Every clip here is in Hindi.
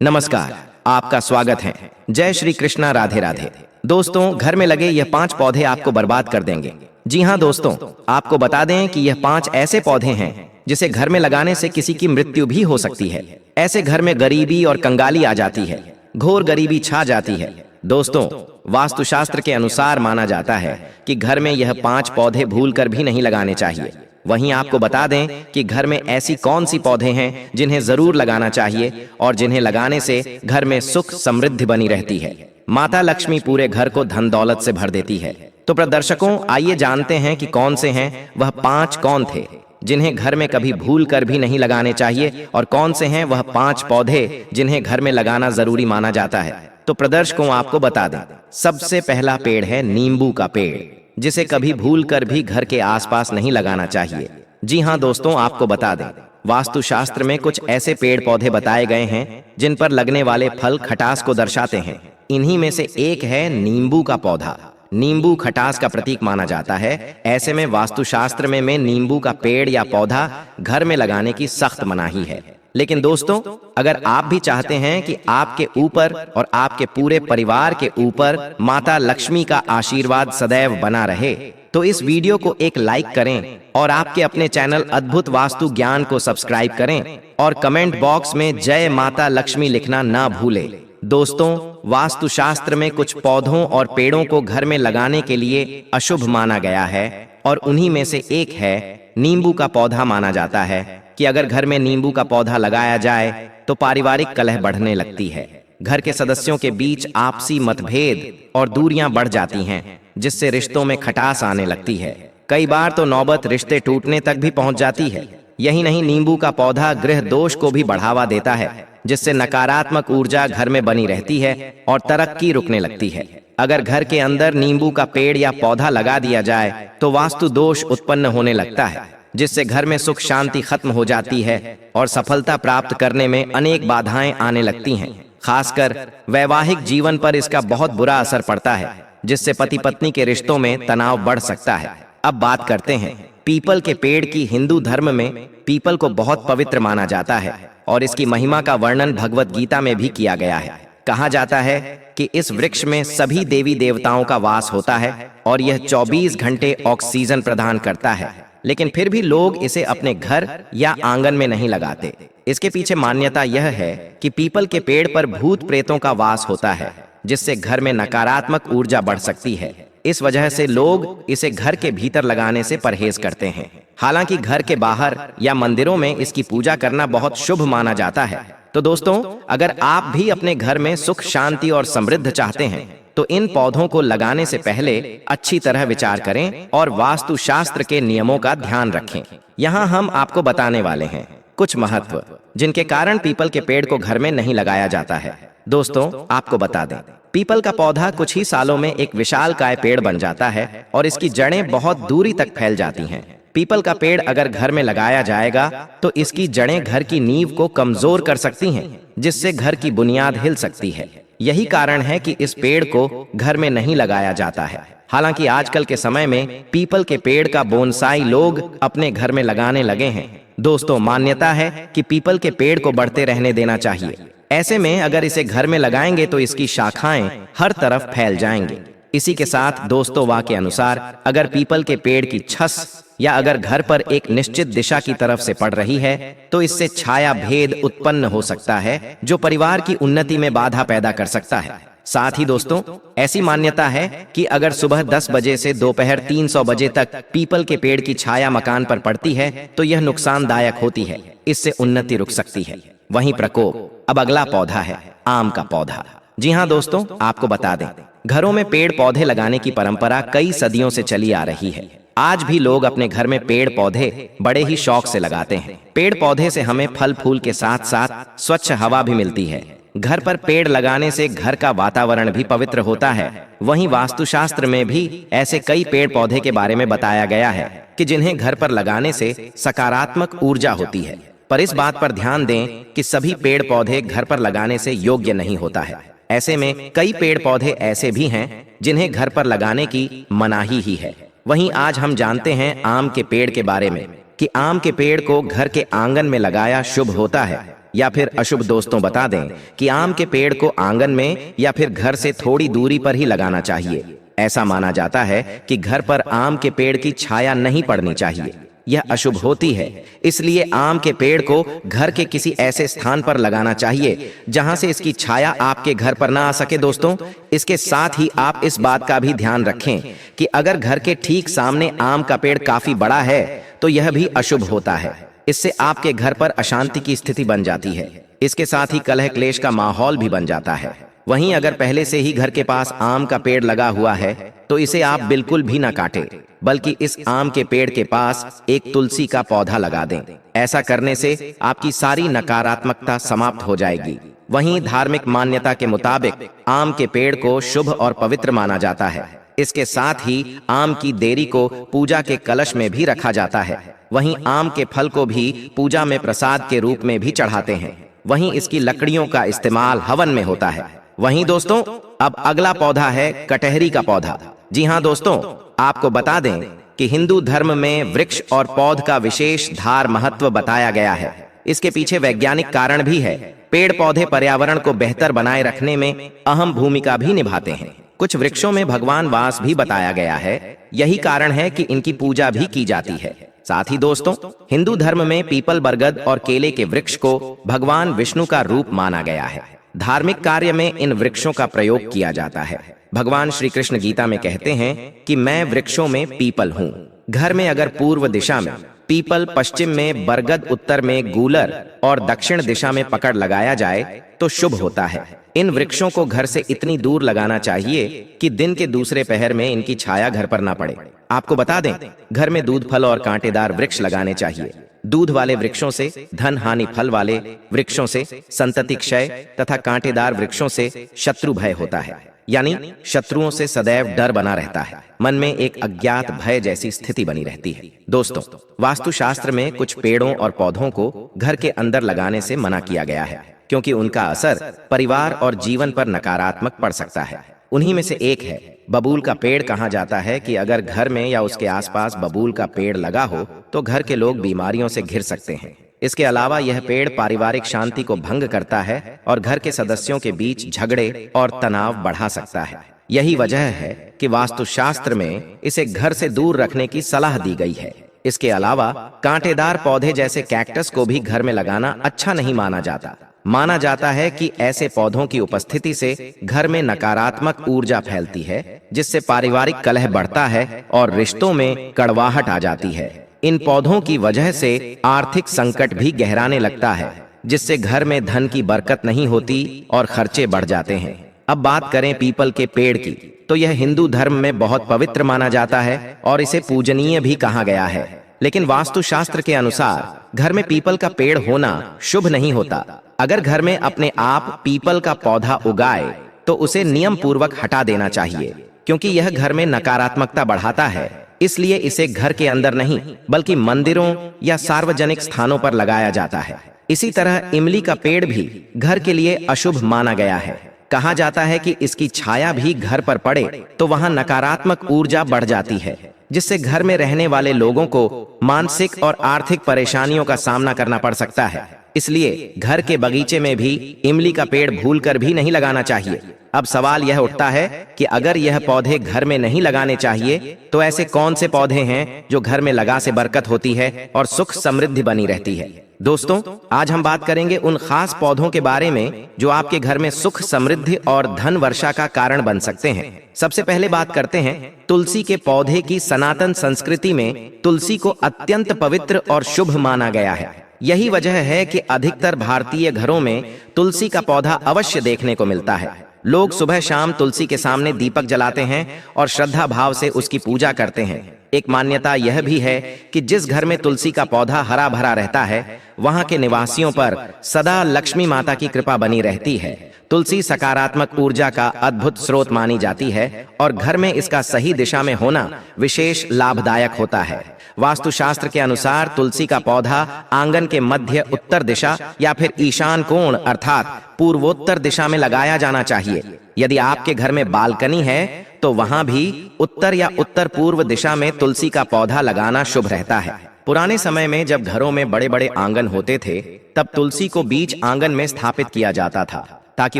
नमस्कार। आपका स्वागत है। जय श्री कृष्णा, राधे राधे। दोस्तों, घर में लगे यह 5 पौधे आपको बर्बाद कर देंगे। जी हाँ दोस्तों, आपको बता दें कि यह 5 ऐसे पौधे हैं जिसे घर में लगाने से किसी की मृत्यु भी हो सकती है। ऐसे घर में गरीबी और कंगाली आ जाती है, घोर गरीबी छा जाती है। दोस्तों, वास्तुशास्त्र के अनुसार माना जाता है कि घर में यह 5 पौधे भूलकर भी नहीं लगाने चाहिए। वहीं आपको बता दें कि घर में ऐसी कौन सी पौधे हैं जिन्हें जरूर लगाना चाहिए और जिन्हें लगाने से घर में सुख समृद्धि बनी रहती है। माता लक्ष्मी पूरे घर को धन दौलत से भर देती है। तो प्रदर्शकों, आइए जानते हैं कि कौन से हैं वह 5 कौन थे जिन्हें घर में कभी भूल कर भी नहीं लगाने चाहिए, और कौन से हैं वह 5 पौधे जिन्हें घर में लगाना जरूरी माना जाता है। तो प्रदर्शकों, आपको बता दें, सबसे पहला पेड़ है नींबू का पेड़, जिसे कभी भूलकर भी घर के आसपास नहीं लगाना चाहिए। जी हाँ दोस्तों, आपको बता दें, वास्तुशास्त्र में कुछ ऐसे पेड़ पौधे बताए गए हैं जिन पर लगने वाले फल खटास को दर्शाते हैं। इन्हीं में से एक है नींबू का पौधा। नींबू खटास का प्रतीक माना जाता है। ऐसे में वास्तुशास्त्र में नींबू का पेड़ या पौधा घर में लगाने की सख्त मनाही है। लेकिन दोस्तों, अगर आप भी चाहते हैं कि आपके ऊपर और आपके पूरे परिवार के ऊपर माता लक्ष्मी का आशीर्वाद सदैव बना रहे, तो इस वीडियो को एक लाइक करें और आपके अपने चैनल अद्भुत वास्तु ज्ञान को सब्सक्राइब करें और कमेंट बॉक्स में जय माता लक्ष्मी लिखना ना भूलें। दोस्तों, वास्तुशास्त्र में कुछ पौधों और पेड़ों को घर में लगाने के लिए अशुभ माना गया है, और उन्हीं में से एक है नींबू का पौधा। माना जाता है कि अगर घर में नींबू का पौधा लगाया जाए तो पारिवारिक कलह बढ़ने लगती है। घर के सदस्यों के बीच आपसी मतभेद और दूरियां बढ़ जाती हैं, जिससे रिश्तों में खटास आने लगती है। कई बार तो नौबत रिश्ते टूटने तक भी पहुंच जाती है। यही नहीं, नींबू का पौधा गृह दोष को भी बढ़ावा देता है, जिससे नकारात्मक ऊर्जा घर में बनी रहती है और तरक्की रुकने लगती है। अगर घर के अंदर नींबू का पेड़ या पौधा लगा दिया जाए तो वास्तु दोष उत्पन्न होने लगता है, जिससे घर में सुख शांति खत्म हो जाती है और सफलता प्राप्त करने में अनेक बाधाएं आने लगती हैं। खासकर वैवाहिक जीवन पर इसका बहुत बुरा असर पड़ता है, जिससे पति पत्नी के रिश्तों में तनाव बढ़ सकता है। अब बात करते हैं पीपल के पेड़ की। हिंदू धर्म में पीपल को बहुत पवित्र माना जाता है और इसकी महिमा का वर्णन भगवत गीता में भी किया गया है। कहा जाता है कि इस वृक्ष में सभी देवी देवताओं का वास होता है और यह 24 घंटे ऑक्सीजन प्रदान करता है। लेकिन फिर भी लोग इसे अपने घर या आंगन में नहीं लगाते। इसके पीछे मान्यता यह है कि पीपल के पेड़ पर भूत प्रेतों का वास होता है, जिससे घर में नकारात्मक ऊर्जा बढ़ सकती है। इस वजह से लोग इसे घर के भीतर लगाने से परहेज करते हैं। हालांकि घर के बाहर या मंदिरों में इसकी पूजा करना बहुत शुभ माना जाता है। तो दोस्तों, अगर आप भी अपने घर में सुख शांति और समृद्धि चाहते हैं तो इन पौधों को लगाने से पहले अच्छी तरह विचार करें और वास्तुशास्त्र के नियमों का ध्यान रखें। यहाँ हम आपको बताने वाले हैं कुछ महत्व जिनके कारण पीपल के पेड़ को घर में नहीं लगाया जाता है। दोस्तों, आपको बता दें, पीपल का पौधा कुछ ही सालों में एक विशालकाय पेड़ बन जाता है और इसकी जड़ें बहुत दूरी तक फैल जाती हैं। पीपल का पेड़ अगर घर में लगाया जाएगा तो इसकी जड़ें घर की नींव को कमजोर कर सकती हैं, जिससे घर की बुनियाद हिल सकती है। यही कारण है कि इस पेड़ को घर में नहीं लगाया जाता है। हालांकि आजकल के समय में पीपल के पेड़ का बोनसाई लोग अपने घर में लगाने लगे हैं। दोस्तों, मान्यता है कि पीपल के पेड़ को बढ़ते रहने देना चाहिए। ऐसे में अगर इसे घर में लगाएंगे तो इसकी शाखाएं हर तरफ फैल जाएंगी। इसी के साथ दोस्तों, वाक्य अनुसार अगर पीपल के पेड़ की छस या अगर घर पर एक निश्चित दिशा की तरफ से पड़ रही है तो इससे छाया भेद उत्पन्न हो सकता है, जो परिवार की उन्नति में बाधा पैदा कर सकता है। साथ ही दोस्तों, ऐसी मान्यता है कि अगर सुबह 10 बजे से दोपहर 300 बजे तक पीपल के पेड़ की छाया मकान पर पड़ती है तो यह नुकसानदायक होती है। इससे उन्नति रुक सकती है। वहीं प्रकोप। अब अगला पौधा है आम का पौधा। जी हाँ दोस्तों, आपको बता दें, घरों में पेड़ पौधे लगाने की परंपरा कई सदियों से चली आ रही है। आज भी लोग अपने घर में पेड़ पौधे बड़े ही शौक से लगाते हैं। पेड़ पौधे से हमें फल फूल के साथ साथ स्वच्छ हवा भी मिलती है। घर पर पेड़ लगाने से घर का वातावरण भी पवित्र होता है। वहीं वास्तुशास्त्र में भी ऐसे कई पेड़ पौधे के बारे में बताया गया है कि जिन्हें घर पर लगाने से सकारात्मक ऊर्जा होती है। पर इस बात पर ध्यान दें कि सभी पेड़ पौधे घर पर लगाने से योग्य नहीं होता है। ऐसे में कई पेड़ पौधे ऐसे भी हैं जिन्हें घर पर लगाने की मनाही ही है। वहीं आज हम जानते हैं आम के पेड़ के बारे में कि आम के पेड़ को घर के आंगन में लगाया शुभ होता है। या फिर अशुभ। दोस्तों बता दें कि आम के पेड़ को आंगन में या फिर घर से थोड़ी दूरी पर ही लगाना चाहिए। ऐसा माना जाता है कि घर पर आम के पेड़ की छाया नहीं पड़नी चाहिए, यह अशुभ होती है। इसलिए आम के पेड़ को घर के किसी ऐसे स्थान पर लगाना चाहिए जहां से इसकी छाया आपके घर पर ना आ सके। दोस्तों इसके साथ ही आप इस बात का भी ध्यान रखें कि अगर घर के ठीक सामने आम का पेड़ काफी बड़ा है तो यह भी अशुभ होता है। इससे आपके घर पर अशांति की स्थिति बन जाती है। इसके साथ ही कलह क्लेश का माहौल भी बन जाता है। वहीं अगर पहले से ही घर के पास आम का पेड़ लगा हुआ है तो इसे आप बिल्कुल भी ना काटें, बल्कि इस आम के पेड़ के पास एक तुलसी का पौधा लगा दें। ऐसा करने से आपकी सारी नकारात्मकता समाप्त हो जाएगी। वहीं धार्मिक मान्यता के मुताबिक आम के पेड़ को शुभ और पवित्र माना जाता है। इसके साथ ही आम की देरी को पूजा के कलश में भी रखा जाता है। वहीं आम के फल को भी पूजा में प्रसाद के रूप में भी चढ़ाते हैं। वहीं इसकी लकड़ियों का इस्तेमाल हवन में होता है। वहीं दोस्तों अब अगला पौधा है कटहरी का पौधा। जी हाँ दोस्तों, आपको बता दें कि हिंदू धर्म में वृक्ष और पौध का विशेष धार महत्व बताया गया है। इसके पीछे वैज्ञानिक कारण भी है। पेड़ पौधे पर्यावरण को बेहतर बनाए रखने में अहम भूमिका भी निभाते हैं। कुछ वृक्षों में भगवान वास भी बताया गया है। यही कारण है कि इनकी पूजा भी की जाती है। साथ ही दोस्तों हिंदू धर्म में पीपल, बरगद और केले के वृक्ष को भगवान विष्णु का रूप माना गया है। धार्मिक कार्य में इन वृक्षों का प्रयोग किया जाता है। भगवान श्री कृष्ण गीता में कहते हैं कि मैं वृक्षों में पीपल हूँ। घर में अगर पूर्व दिशा में पीपल, पश्चिम में बरगद, उत्तर में गूलर और दक्षिण दिशा में पकड़ लगाया जाए तो शुभ होता है। इन वृक्षों को घर से इतनी दूर लगाना चाहिए कि दिन के दूसरे पहर में इनकी छाया घर पर ना पड़े। आपको बता दें घर में दूध, फल और कांटेदार वृक्ष लगाने चाहिए। दूध वाले वृक्षों से धन हानि, फल वाले वृक्षों से संतति क्षय तथा कांटेदार वृक्षों से शत्रु भय होता है, यानी शत्रुओं से सदैव डर बना रहता है। मन में एक अज्ञात भय जैसी स्थिति बनी रहती है। दोस्तों वास्तुशास्त्र में कुछ पेड़ों और पौधों को घर के अंदर लगाने से मना किया गया है, क्योंकि उनका असर परिवार और जीवन पर नकारात्मक पड़ सकता है। उन्हीं में से एक है बबूल का पेड़। कहा जाता है कि अगर घर में या उसके आसपास बबूल का पेड़ लगा हो तो घर के लोग बीमारियों से घिर सकते हैं। इसके अलावा यह पेड़ पारिवारिक शांति को भंग करता है और घर के सदस्यों के बीच झगड़े और तनाव बढ़ा सकता है। यही वजह है कि वास्तुशास्त्र में इसे घर से दूर रखने की सलाह दी गई है। इसके अलावा कांटेदार पौधे जैसे कैक्टस को भी घर में लगाना अच्छा नहीं माना जाता। माना जाता है कि ऐसे पौधों की उपस्थिति से घर में नकारात्मक ऊर्जा फैलती है, जिससे पारिवारिक कलह बढ़ता है और रिश्तों में कड़वाहट आ जाती है। इन पौधों की वजह से आर्थिक संकट भी गहराने लगता है, जिससे घर में धन की बरकत नहीं होती और खर्चे बढ़ जाते हैं। अब बात करें पीपल के पेड़ की, तो यह हिंदू धर्म में बहुत पवित्र माना जाता है और इसे पूजनीय भी कहा गया है। लेकिन वास्तुशास्त्र के अनुसार घर में पीपल का पेड़ होना शुभ नहीं होता। अगर घर में अपने आप पीपल का पौधा उगाए तो उसे नियम पूर्वक हटा देना चाहिए, क्योंकि यह घर में नकारात्मकता बढ़ाता है। इसलिए इसे घर के अंदर नहीं बल्कि मंदिरों या सार्वजनिक स्थानों पर लगाया जाता है। इसी तरह इमली का पेड़ भी घर के लिए अशुभ माना गया है। कहा जाता है कि इसकी छाया भी घर पर पड़े तो वहां नकारात्मक ऊर्जा बढ़ जाती है, जिससे घर में रहने वाले लोगों को मानसिक और आर्थिक परेशानियों का सामना करना पड़ सकता है। इसलिए घर के बगीचे में भी इमली का पेड़ भूलकर भी नहीं लगाना चाहिए। अब सवाल यह उठता है कि अगर यह पौधे घर में नहीं लगाने चाहिए तो ऐसे कौन से पौधे हैं जो घर में लगा से बरकत होती है और सुख समृद्धि बनी रहती है। दोस्तों आज हम बात करेंगे उन खास पौधों के बारे में जो आपके घर में सुख, समृद्धि और धन वर्षा का कारण बन सकते हैं। सबसे पहले बात करते हैं तुलसी के पौधे की। सनातन संस्कृति में तुलसी को अत्यंत पवित्र और शुभ माना गया है। यही वजह है कि अधिकतर भारतीय घरों में तुलसी का पौधा अवश्य देखने को मिलता है। लोग सुबह शाम तुलसी के सामने दीपक जलाते हैं और श्रद्धा भाव से उसकी पूजा करते हैं। एक मान्यता यह भी है कि जिस घर में तुलसी का पौधा हरा भरा रहता है वहां के निवासियों पर सदा लक्ष्मी माता की कृपा बनी रहती है। तुलसी सकारात्मक ऊर्जा का अद्भुत स्रोत मानी जाती है और घर में इसका सही दिशा में होना विशेष लाभदायक होता है। वास्तुशास्त्र के अनुसार तुलसी का पौधा आंगन के मध्य उत्तर दिशा या फिर ईशान कोण अर्थात पूर्वोत्तर दिशा में लगाया जाना चाहिए। यदि आपके घर में बालकनी है तो वहां भी उत्तर या उत्तर पूर्व दिशा में तुलसी का पौधा लगाना शुभ रहता है। पुराने समय में जब घरों में बड़े बड़े आंगन होते थे, तब तुलसी को बीच आंगन में स्थापित किया जाता था ताकि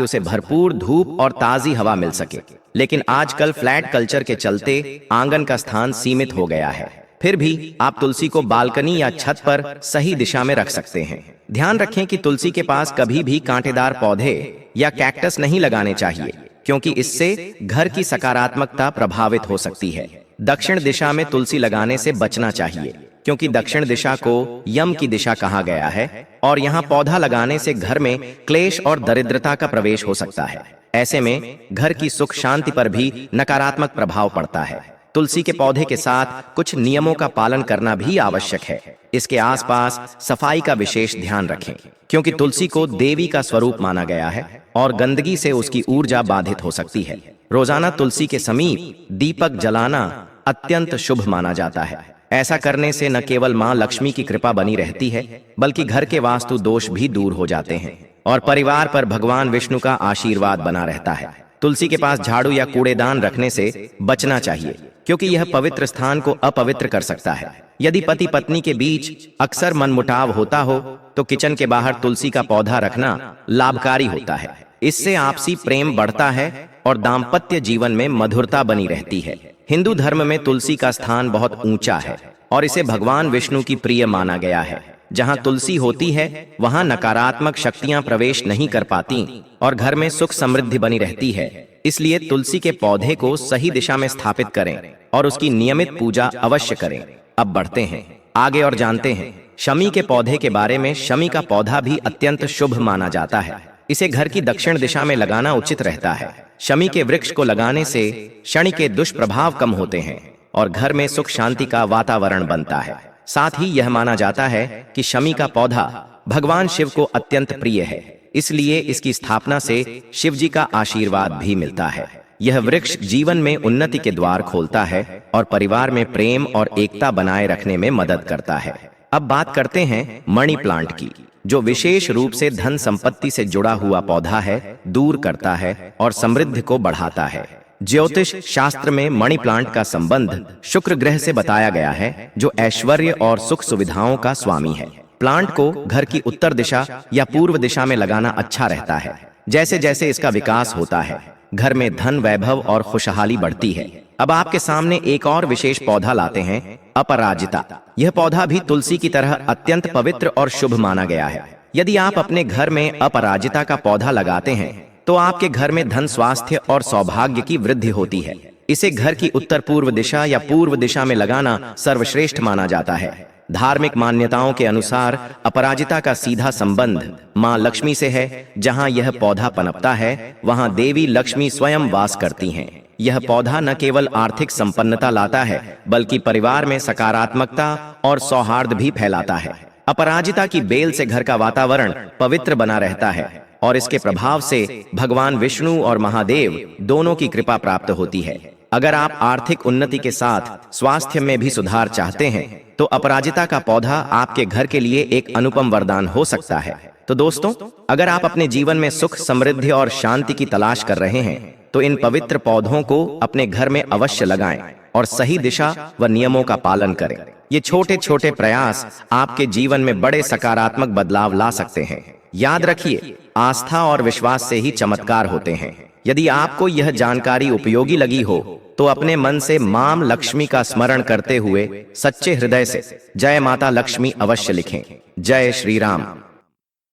उसे भरपूर धूप और ताजी हवा मिल सके। लेकिन आजकल फ्लैट कल्चर के चलते आंगन का स्थान सीमित हो गया है। फिर भी आप तुलसी को बालकनी या छत पर सही दिशा में रख सकते हैं। ध्यान रखें कि तुलसी के पास कभी भी कांटेदार पौधे या कैक्टस नहीं लगाने चाहिए, क्योंकि इससे घर की सकारात्मकता प्रभावित हो सकती है। दक्षिण दिशा में तुलसी लगाने से बचना चाहिए, क्योंकि दक्षिण दिशा को यम की दिशा कहा गया है और यहाँ पौधा लगाने से घर में क्लेश और दरिद्रता का प्रवेश हो सकता है। ऐसे में घर की सुख शांति पर भी नकारात्मक प्रभाव पड़ता है। तुलसी के पौधे के साथ कुछ नियमों का पालन करना भी आवश्यक है। इसके आसपास सफाई का विशेष ध्यान रखें, क्योंकि तुलसी को देवी का स्वरूप माना गया है और गंदगी से उसकी ऊर्जा बाधित हो सकती है। रोजाना तुलसी के समीप दीपक जलाना अत्यंत शुभ माना जाता है। ऐसा करने से न केवल मां लक्ष्मी की कृपा बनी रहती है, बल्कि घर के वास्तु दोष भी दूर हो जाते हैं और परिवार पर भगवान विष्णु का आशीर्वाद बना रहता है। तुलसी के पास झाड़ू या कूड़ेदान रखने से बचना चाहिए, क्योंकि यह पवित्र स्थान को अपवित्र कर सकता है। यदि पति पत्नी के बीच अक्सर मनमुटाव होता हो, तो किचन के बाहर तुलसी का पौधा रखना लाभकारी होता है। इससे आपसी प्रेम बढ़ता है और दाम्पत्य जीवन में मधुरता बनी रहती है। हिंदू धर्म में तुलसी का स्थान बहुत ऊंचा है और इसे भगवान विष्णु की प्रिय माना गया है। जहां तुलसी होती है, वहां नकारात्मक शक्तियां प्रवेश नहीं कर पाती और घर में सुख समृद्धि बनी रहती है। इसलिए तुलसी के पौधे को सही दिशा में स्थापित करें और उसकी नियमित पूजा अवश्य करें। अब बढ़ते हैं आगे और जानते हैं शमी के पौधे के बारे में। शमी का पौधा भी अत्यंत शुभ माना जाता है। इसे घर की दक्षिण दिशा में लगाना उचित रहता है। शमी के वृक्ष को लगाने से शनि के दुष्प्रभाव कम होते हैं और घर में सुख शांति का वातावरण बनता है। साथ ही यह माना जाता है कि शमी का पौधा भगवान शिव को अत्यंत प्रिय है, इसलिए इसकी स्थापना से शिव जी का आशीर्वाद भी मिलता है। यह वृक्ष जीवन में उन्नति के द्वार खोलता है और परिवार में प्रेम और एकता बनाए रखने में मदद करता है। अब बात करते हैं मणि प्लांट की, जो विशेष रूप से धन संपत्ति से जुड़ा हुआ पौधा है, दूर करता है और समृद्धि को बढ़ाता है। ज्योतिष शास्त्र में मणि प्लांट का संबंध शुक्र ग्रह से बताया गया है, जो ऐश्वर्य और सुख सुविधाओं का स्वामी है। प्लांट को घर की उत्तर दिशा या पूर्व दिशा में लगाना अच्छा रहता है। जैसे जैसे इसका विकास होता है, घर में धन वैभव और खुशहाली बढ़ती है। अब आपके सामने एक और विशेष पौधा लाते हैं, अपराजिता। यह पौधा भी तुलसी की तरह अत्यंत पवित्र और शुभ माना गया है। यदि आप अपने घर में अपराजिता का पौधा लगाते हैं, तो आपके घर में धन, स्वास्थ्य और सौभाग्य की वृद्धि होती है। इसे घर की उत्तर पूर्व दिशा या पूर्व दिशा में लगाना सर्वश्रेष्ठ माना जाता है। धार्मिक मान्यताओं के अनुसार अपराजिता का सीधा संबंध मां लक्ष्मी से है। जहां यह पौधा पनपता है, वहां देवी लक्ष्मी स्वयं वास करती हैं। यह पौधा न केवल आर्थिक संपन्नता लाता है, बल्कि परिवार में सकारात्मकता और सौहार्द भी फैलाता है। अपराजिता की बेल से घर का वातावरण पवित्र बना रहता है और इसके प्रभाव से भगवान विष्णु और महादेव दोनों की कृपा प्राप्त होती है। अगर आप आर्थिक उन्नति के साथ स्वास्थ्य में भी सुधार चाहते हैं, तो अपराजिता का पौधा आपके घर के लिए एक अनुपम वरदान हो सकता है। तो दोस्तों, अगर आप अपने जीवन में सुख, समृद्धि और शांति की तलाश कर रहे हैं, तो इन पवित्र पौधों को अपने घर में अवश्य लगाएं और सही दिशा व नियमों का पालन करें। ये छोटे छोटे प्रयास आपके जीवन में बड़े सकारात्मक बदलाव ला सकते हैं। याद रखिए, आस्था और विश्वास से ही चमत्कार होते हैं। यदि आपको यह जानकारी उपयोगी लगी हो, तो अपने मन से मां लक्ष्मी का स्मरण करते हुए सच्चे हृदय से जय माता लक्ष्मी अवश्य लिखें। जय श्री राम।